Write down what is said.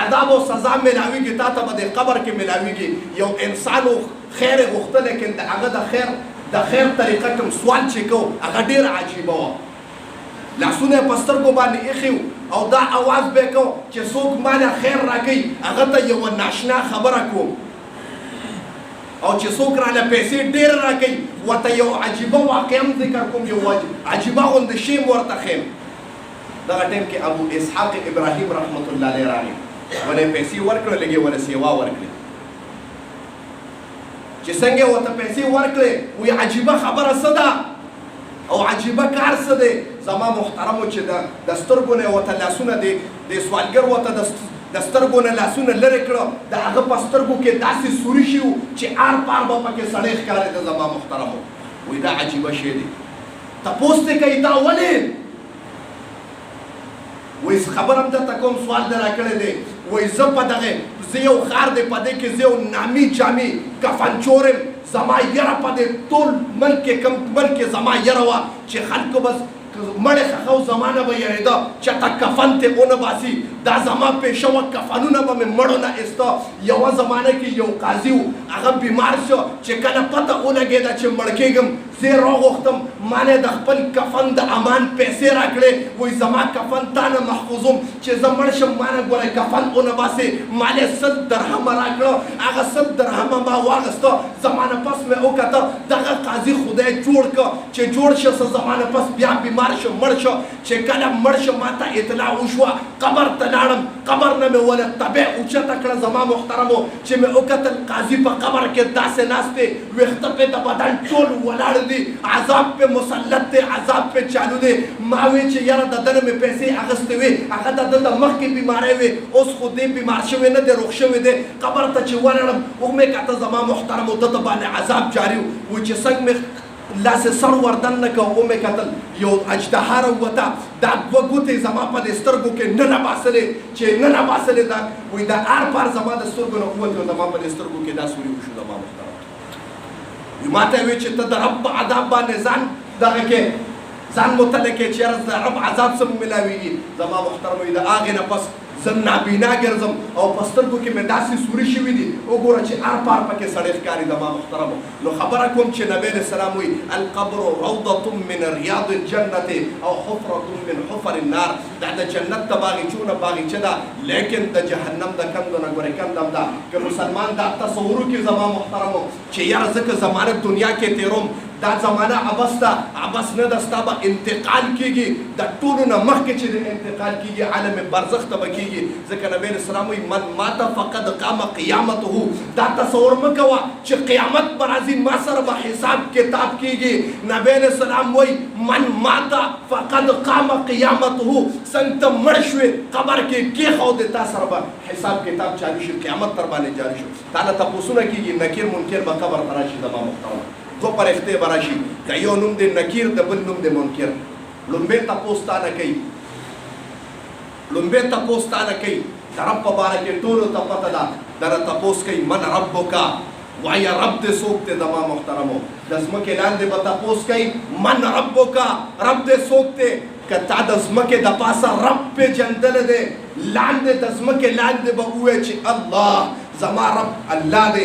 عذاب او سزا ملاویږي تا ته به د قبر کې ملاویږي یو انسان خیر غوښته لیکن د هغه د خیر طریقه کوم سوال چې کو هغه ډیر عجیبه وه لاسونه په سترګو باندې ایښي او دا اواز به کو چې څوک ماله خیر راکوي هغه ته یوه ناشنا خبره کوم او چې څوک راله پیسې ډېر راکوي ورته یو عجیبه واقعه هم ذکر کوم یو عجیبه غوندې شی م ورته ښیم دغه ټایم کې ابو اسحاق ابراهیم رحمت الله علیه راغی ولې پیسې ورکړه لږې ولې سیوا ورکړې چې څنګه ورته پیسې ورکړې وایي عجیبه خبره څه ده او عجیبه کار څه دی زما محترمو چې د سترګو نه ورته لاسونه د سوالګر ورته د سترګو نه لاسونه لرې کړه د هغه په سترګو کې داسې سوري شي چې آر پار به پکې سړی ښکارېده زما محترمو وایي دا عجیبه شی دی تپوس دې کوي دا ولې وایي خبر هم درته کوم سوال دې راکړی دی وایي زه په دغه زه یو ښار دی په دې کې زه یو نامي جامي کفنچور یم زما یره په دې ټول ملک کې کوم ملک کې زما یره وه چې خلکو بس مړې خښو زمانه به یېرېده چې ته کفن ته ونه باسي دا زما پیشه وه کفنونه به مې مړو نه ایسته یوه زمانه کې یو قاضي و هغه بیمار شو چې کله پته ولګېده چې مړ کېږم زه یې راغوښتم ما نه د خپل کفن د امان پیسې راکړې وایي زما کفن تا نه محفوظوم چې زه مړ شم ما نه ګوره کفن ونه باسې ما نه 100 درهمه راکړه هغه 100 درهمه ما واخېسته زما نه پس مې وکته دغه قاضي خدای جوړ کړه چې جوړ شه څه زما نه پس بیا بیمار شو مړ شو چې کله مړ شو ما ته اطلاع وشوه قبر ته لاړم قبر نه مې ولې تبع اوچته کړه زما محترمو چې مې وکتل قاضي په قبر کې داسې ناست دی ویښته پې د بدن ټول ولاړ دي عذاب پې مسلط دی عذاب پې چالو دی ما وی چې یاره د ده نه مې پیسې اخیستې وې هغه د ده د مخکې بیماری وې اوس خو دې بیمار شوی نه دی روغ شوی دی قبر ته چې ولاړم ومې کته زما محترمو ده ته باندې عذاب جاري و چې څنګه مې لاسې سر وردن نه کوه ومې کتل یو اجدها راووته دا دوه ګوتې زما په دې سترګو کې نه نباسلې چې نه نباسلې دا وایي دا آر پار زما د سترګو نه ووتې او زما په دې سترګو کې دا سوري وشو زما محترم ما ته وی چې ته د رب په عذاب باندې ځان دغه کې ځان مطلع کې چې یاره د رب عذاب څه مو ملاویږي زما محترم وایي د هغې نه پس زه نابینا ګرځم او په سترګو کې مې داسې سوري شوي دي وګوره چې آر پار پکې سړی ښکاري زما محترمو نو خبره کوم چې نبی علیه السلام وایي القبر روضة من ریاض الجنة او حفرة من حفر النار دا د جنت د باغچونه باغچه ده لیکن د جهنم د کندو نه ګورې کندم ده که مسلمان دا تصور وکړي زما محترمو چې یاره ځکه زمانه دنیا کې تېروم دا زمانه عبس ده عبس نه ده ستا به انتقال کېږي د ټولو نه مخکې چې د انتقال کېږي عالم برزخ ته به کېږي ځکه نبی علیه السلام وایي من ماته فقد قام قیامته دا تصور مه کوه چې قیامت به راځي ما سره به حساب کتاب کېږي نبی علیه السلام وایي من ماته فقد قام قیامته څنګه ته مړ شوې قبر کې کېښودې تا سره به حساب کتاب جاري شي قیامت تر باندې جاري شو تا نه تپوسونه کېږي نکیر منکر به قبر ته راشي زما محترم دو پرښتې به راشي که یو نوم دی نکیر د بل نوم دی منکر لومبې تپوس تا نه کوي لومبې تپوس تا نه کوي د رب په باره کې ټولو ته پته ده دنه تپوس کوي من ربکه وایه رب دې څوک دی زما محترمو د ځمکې لاندې به تپوس کوي من ربکه رب دې څوک دی که تا د ځمکې د پاسه رب پېژندلی دی لاندې د ځمکې لاندې به ووایې چې الله زما رب الله دی